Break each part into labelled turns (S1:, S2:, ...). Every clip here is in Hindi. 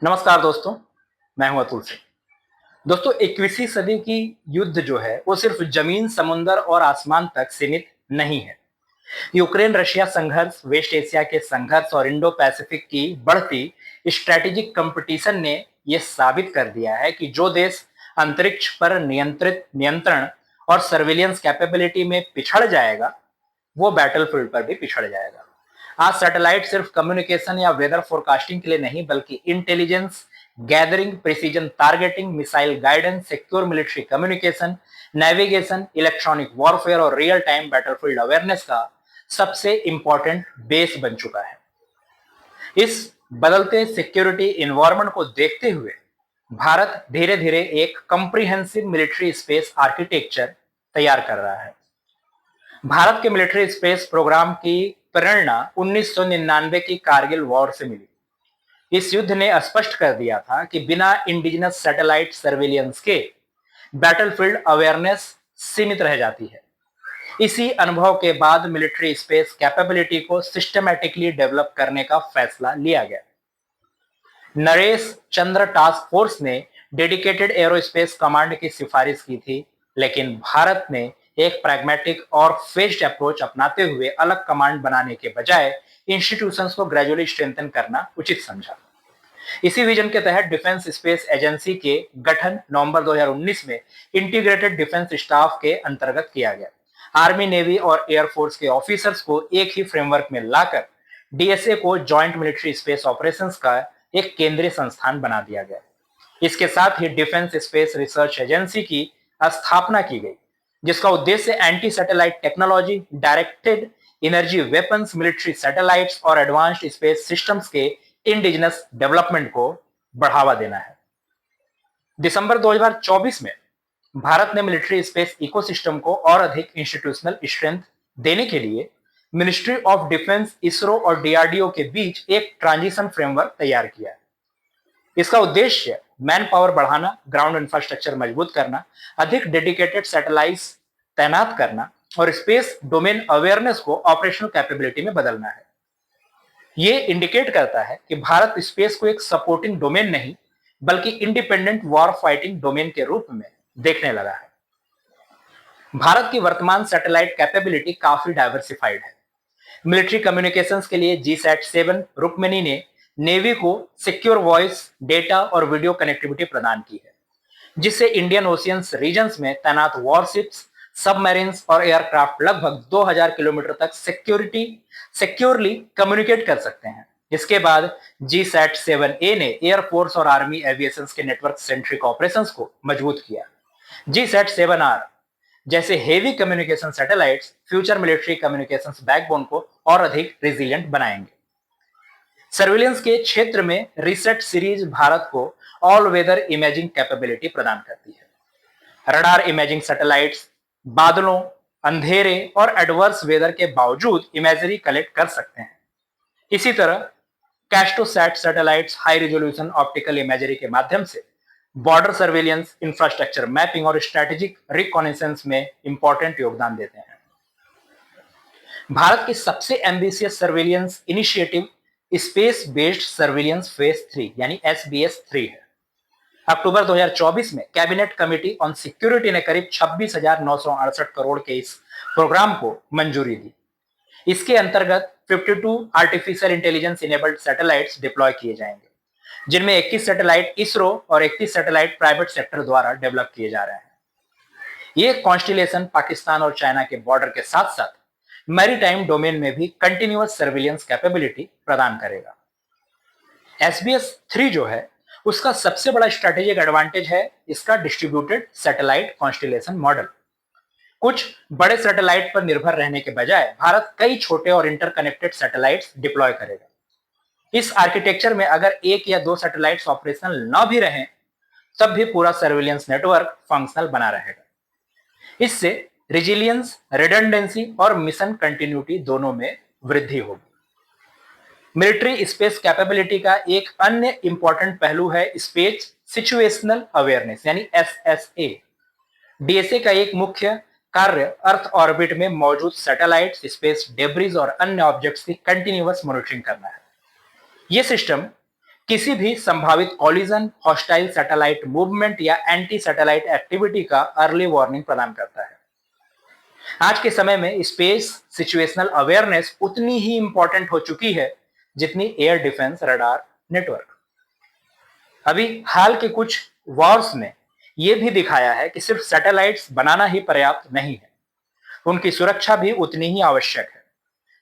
S1: नमस्कार दोस्तों, मैं हूं अतुल सिंह। दोस्तों, 21वीं सदी की युद्ध जो है वो सिर्फ जमीन, समुंदर और आसमान तक सीमित नहीं है। यूक्रेन रशिया संघर्ष, वेस्ट एशिया के संघर्ष और इंडो पैसिफिक की बढ़ती स्ट्रेटेजिक कंपटीशन ने यह साबित कर दिया है कि जो देश अंतरिक्ष पर नियंत्रण और सर्विलियंस कैपेबिलिटी में पिछड़ जाएगा, वो बैटलफील्ड पर भी पिछड़ जाएगा। आज सैटेलाइट सिर्फ कम्युनिकेशन या वेदर फोरकास्टिंग के लिए नहीं, बल्कि intelligence gathering, precision targeting, missile guidance, secure military communication, navigation, electronic warfare और रियल टाइम बैटलफील्ड अवेयरनेस का सबसे इंपॉर्टेंट बेस बन चुका है। इस बदलते सिक्योरिटी इन्वायरमेंट को देखते हुए भारत धीरे धीरे एक कंप्रिहेंसिव मिलिट्री स्पेस आर्किटेक्चर तैयार कर रहा है। भारत के मिलिट्री स्पेस प्रोग्राम की प्रेरणा 1999 की कारगिल वॉर से मिली। इस युद्ध ने स्पष्ट कर दिया था कि बिना इंडिजिनस सैटेलाइट सर्विलियंस के बैटलफील्ड अवेयरनेस सीमित रह जाती है। इसी अनुभव के बाद मिलिट्री स्पेस कैपेबिलिटी को सिस्टमैटिकली डेवलप करने का फैसला लिया गया। नरेश चंद्र टास्क फोर्स ने डेडिकेटेड एरोस्पेस कमांड की सिफारिश की थी, लेकिन भारत ने एक प्रैग्मेटिक और फेज्ड अप्रोच अपनाते हुए अलग कमांड बनाने के बजाय इंस्टीट्यूशंस को ग्रेजुअली स्ट्रेंथन करना उचित समझा। इसी विजन के तहत डिफेंस स्पेस एजेंसी के गठन नवंबर 2019 में इंटीग्रेटेड डिफेंस स्टाफ के अंतर्गत किया गया। आर्मी, नेवी और एयरफोर्स के ऑफिसर्स को एक ही फ्रेमवर्क में लाकर डीएसए को जॉइंट मिलिट्री स्पेस ऑपरेशंस का एक केंद्रीय संस्थान बना दिया गया। इसके साथ ही डिफेंस स्पेस रिसर्च एजेंसी की स्थापना की गई, जिसका उद्देश्य anti satellite technology, directed energy weapons, military satellites और एडवांस्ड स्पेस सिस्टम्स के इंडिजिनस डेवलपमेंट को बढ़ावा देना है। दिसंबर 2024 में भारत ने मिलिट्री स्पेस इकोसिस्टम को और अधिक इंस्टीट्यूशनल स्ट्रेंथ देने के लिए मिनिस्ट्री ऑफ डिफेंस, इसरो और डीआरडीओ के बीच एक ट्रांजिशन फ्रेमवर्क तैयार किया। इसका उद्देश्य मैन पावर बढ़ाना, ग्राउंड इंफ्रास्ट्रक्चर मजबूत करना, अधिक डेडिकेटेड सैटेलाइट्स तैनात करना और स्पेस डोमेन अवेयरनेस को ऑपरेशनल कैपेबिलिटी में बदलना है। ये इंडिकेट करता है कि भारत स्पेस को एक सपोर्टिंग डोमेन नहीं, बल्कि इंडिपेंडेंट वॉर फाइटिंग डोमेन के रूप में देखने लगा है। भारत की वर्तमान सैटेलाइट कैपेबिलिटी काफी डाइवर्सिफाइड है। मिलिट्री कम्युनिकेशंस के लिए GSAT-7 रुक्मिनी ने नेवी को सिक्योर वॉइस, डेटा और वीडियो कनेक्टिविटी प्रदान की है, जिससे इंडियन ओशियंस रीजन्स में तैनात वॉरशिप्स, सबमरीन्स और एयरक्राफ्ट लगभग 2000 किलोमीटर तक सिक्योरली कम्युनिकेट कर सकते हैं। इसके बाद GSAT-7A ने एयरफोर्स और आर्मी एविएशन के नेटवर्क सेंट्रिक ऑपरेशंस को मजबूत किया। GSAT-7R जैसे heavy communication satellites future military communications backbone को और अधिक रेजिलिएंट बनाएंगे। सर्विलेंस के क्षेत्र में रिसेट सीरीज भारत को ऑल वेदर इमेजिंग कैपेबिलिटी प्रदान करती है। रडार इमेजिंग सैटेलाइट्स बादलों, अंधेरे और एडवर्स वेदर के बावजूद इमेजरी कलेक्ट कर सकते हैं। इसी तरह Cartosat satellites high resolution optical imagery के माध्यम से बॉर्डर सर्विलियंस, इंफ्रास्ट्रक्चर मैपिंग और स्ट्रेटेजिक रिकॉनेसेंस में इंपॉर्टेंट योगदान देते हैं। भारत की सबसे ambitious surveillance initiative space based surveillance phase 3 यानी SBS-3 है। अक्टूबर 2024 में कैबिनेट कमेटी ऑन सिक्योरिटी ने करीब 26,968 करोड़ के इस प्रोग्राम को मंजूरी दी। इसके अंतर्गत 52 artificial intelligence enabled satellites deploy किए जाएंगे, जिनमें 21 सैटेलाइट इसरो और 31 सैटेलाइट प्राइवेट सेक्टर द्वारा डेवलप किए जा रहे हैं। ये कॉन्स्टिलेशन पाकिस्तान और चाइना के बॉर्डर के साथ साथ मैरीटाइम डोमेन में भी कंटिन्यूअस सर्विलियंस कैपेबिलिटी प्रदान करेगा। SBS-3 जो है उसका सबसे बड़ा स्ट्रेटेजिक एडवांटेज है इसका डिस्ट्रीब्यूटेड सैटेलाइट कॉन्स्टिलेशन मॉडल। कुछ बड़े सैटेलाइट पर निर्भर रहने के बजाय भारत कई छोटे और इंटरकनेक्टेड सैटेलाइट्स डिप्लॉय करेगा। इस आर्किटेक्चर में अगर एक या दो सैटेलाइट्स ऑपरेशनल न भी रहें, तब भी पूरा सर्विलियंस नेटवर्क फंक्शनल बना रहेगा। इससे रिजिलियंस, रिडंडेंसी और मिशन कंटिन्यूटी दोनों में वृद्धि होगी। मिलिट्री स्पेस कैपेबिलिटी का एक अन्य इंपॉर्टेंट पहलू है स्पेस सिचुएशनल अवेयरनेस यानी SSA। डीएसए का एक मुख्य कार्य अर्थ ऑर्बिट में मौजूद सैटेलाइट, स्पेस डेब्रिज और अन्य ऑब्जेक्ट्स की कंटिन्यूअस मॉनिटरिंग करना है। यह सिस्टम किसी भी संभावित कॉलिजन, हॉस्टाइल सैटेलाइट मूवमेंट या एंटी सैटेलाइट एक्टिविटी का अर्ली वार्निंग प्रदान करता है। आज के समय में स्पेस सिचुएशनल अवेयरनेस उतनी ही इंपॉर्टेंट हो चुकी है जितनी एयर डिफेंस रडार नेटवर्क। अभी हाल के कुछ वॉर्स ने यह भी दिखाया है कि सिर्फ सैटेलाइट्स बनाना ही पर्याप्त नहीं है, उनकी सुरक्षा भी उतनी ही आवश्यक है।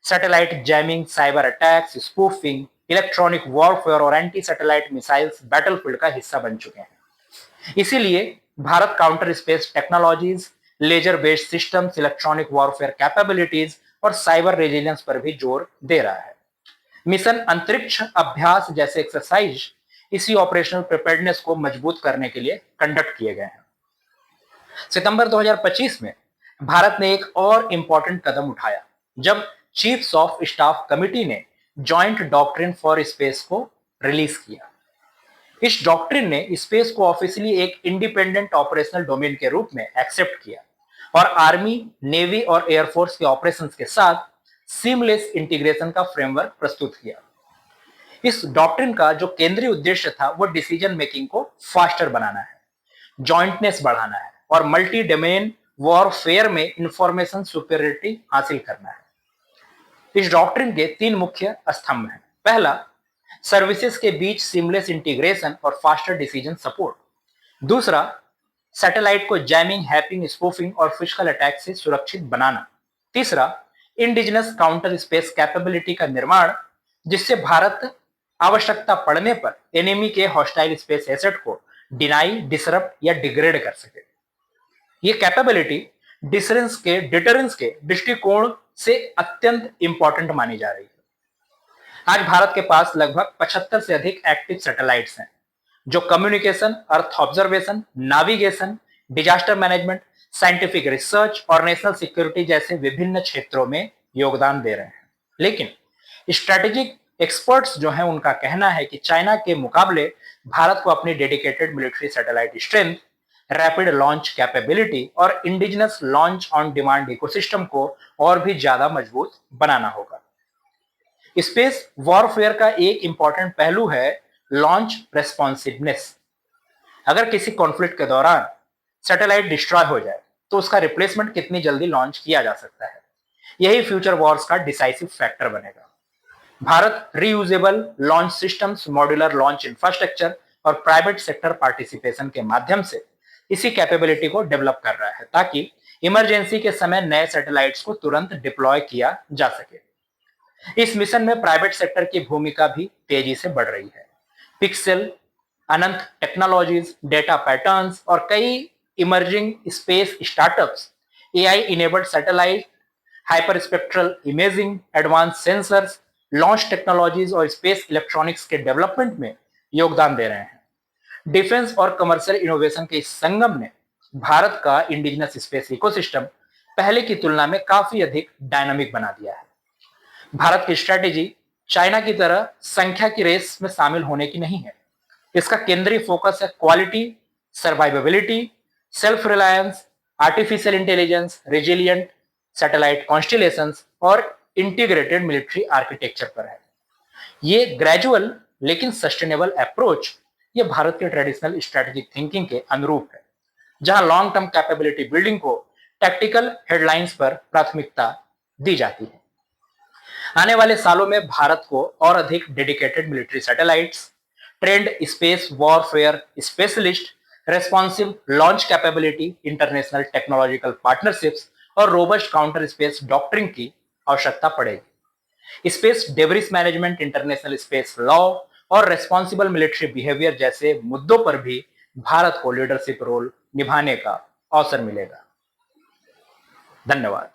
S1: Satellite jamming, cyber attacks, spoofing, electronic warfare और एंटी सैटेलाइट मिसाइल्स बैटलफील्ड का हिस्सा बन चुके हैं। इसीलिए Bharat counter space technologies, laser based systems, electronic warfare capabilities और साइबर रेजिलियंस पर भी जोर दे रहा है। मिशन अंतरिक्ष अभ्यास जैसे एक्सरसाइज इसी ऑपरेशनल प्रिपेयर्डनेस को मजबूत करने के लिए कंडक्ट किए गए हैं। सितंबर 2025 में भारत ने एक और इंपॉर्टेंट कदम उठाया जब चीफ्स ऑफ स्टाफ कमिटी ने जॉइंट डॉक्ट्रिन फॉर स्पेस को रिलीज किया। इस डॉक्ट्रिन ने स्पेस को ऑफिशियली एक इंडिपेंडेंट ऑपरेशनल डोमेन के रूप में एक्सेप्ट किया और आर्मी, नेवी और एयरफोर्स के ऑपरेशंस के साथ सीमलेस इंटीग्रेशन का फ्रेमवर्क प्रस्तुत किया। इस डॉक्ट्रिन का जो केंद्रीय उद्देश्य था वो डिसीजन मेकिंग को फास्टर बनाना है, जॉइंटनेस बढ़ाना है और मल्टी डोमेन वॉरफेयर में इंफॉर्मेशन सुपेरियरिटी हासिल करना है। इस डॉक्ट्रिन के 3 मुख्य स्तंभ हैं। पहला, सर्विसेज के बीच सीमलेस इंटीग्रेशन और फास्टर डिसीजन सपोर्ट। दूसरा, सैटेलाइट को जैमिंग, हैकिंग, स्पूफिंग और फिजिकल अटैक से सुरक्षित बनाना। तीसरा, इंडिजिनस काउंटर स्पेस कैपेबिलिटी का निर्माण जिससे भारत आवश्यकता पड़ने पर एनिमी के हॉस्टाइल स्पेस एसेट को डिनाई, डिसरप्ट या डिग्रेड कर सके। ये कैपेबिलिटी डिटरेंस के दृष्टिकोण से अत्यंत इंपॉर्टेंट मानी जा रही है। आज भारत के पास लगभग 75 से अधिक एक्टिव सैटेलाइट्स हैं जो communication, earth observation, navigation, disaster management, scientific research और नेशनल सिक्योरिटी जैसे विभिन्न क्षेत्रों में योगदान दे रहे हैं। लेकिन स्ट्रेटेजिक एक्सपर्ट्स जो हैं उनका कहना है कि चाइना के मुकाबले भारत को अपनी dedicated military satellite strength, rapid launch capability और indigenous launch on demand ecosystem को और भी ज्यादा मजबूत बनाना होगा। स्पेस वॉरफेयर का एक इंपॉर्टेंट पहलू है लॉन्च रेस्पॉन्सिवनेस। अगर किसी कॉन्फ्लिक्ट के दौरान सैटेलाइट डिस्ट्रॉय हो जाए तो उसका रिप्लेसमेंट कितनी जल्दी लॉन्च किया जा सकता है, यही फ्यूचर वॉर्स का डिसाइसिव फैक्टर बनेगा। Bharat reusable launch systems, modular launch infrastructure और प्राइवेट सेक्टर पार्टिसिपेशन के माध्यम से इसी कैपेबिलिटी को डेवलप कर रहा है ताकि इमरजेंसी के समय नए सैटेलाइट्स को तुरंत डिप्लॉय किया जा सके। इस मिशन में प्राइवेट सेक्टर की भूमिका भी तेजी से बढ़ रही है। पिक्सेल, अनंत टेक्नोलॉजीज, डेटा पैटर्न्स और कई emerging space startups AI enabled satellite, hyper spectral imaging, advance sensors, launch technologies और स्पेस इलेक्ट्रॉनिक्स के डेवलपमेंट में योगदान दे रहे हैं। डिफेंस और कमर्शियल इनोवेशन के इस संगम ने भारत का इंडिजिनस स्पेस इकोसिस्टम पहले की तुलना में काफी अधिक डायनामिक बना दिया है। भारत की स्ट्रेटेजी चाइना की तरह संख्या की रेस में शामिल होने की नहीं है। इसका केंद्रीय फोकस है quality, survivability, self reliance, artificial intelligence, resilient satellite constellations और इंटीग्रेटेड मिलिट्री आर्किटेक्चर पर है। ये ग्रेजुअल लेकिन सस्टेनेबल अप्रोच ये भारत के ट्रेडिशनल स्ट्रेटेजिक थिंकिंग के अनुरूप है, जहां लॉन्ग टर्म कैपेबिलिटी बिल्डिंग को टैक्टिकल हेडलाइंस पर प्राथमिकता दी जाती है। आने वाले सालों में भारत को और अधिक dedicated military satellites, trend space warfare specialist, responsive launch capability, international technological partnerships और रोबस्ट काउंटर स्पेस डॉक्ट्रिन की आवश्यकता पड़ेगी। Space debris management, international space law और रेस्पॉन्सिबल मिलिट्री बिहेवियर जैसे मुद्दों पर भी भारत को लीडरशिप रोल निभाने का अवसर मिलेगा। धन्यवाद।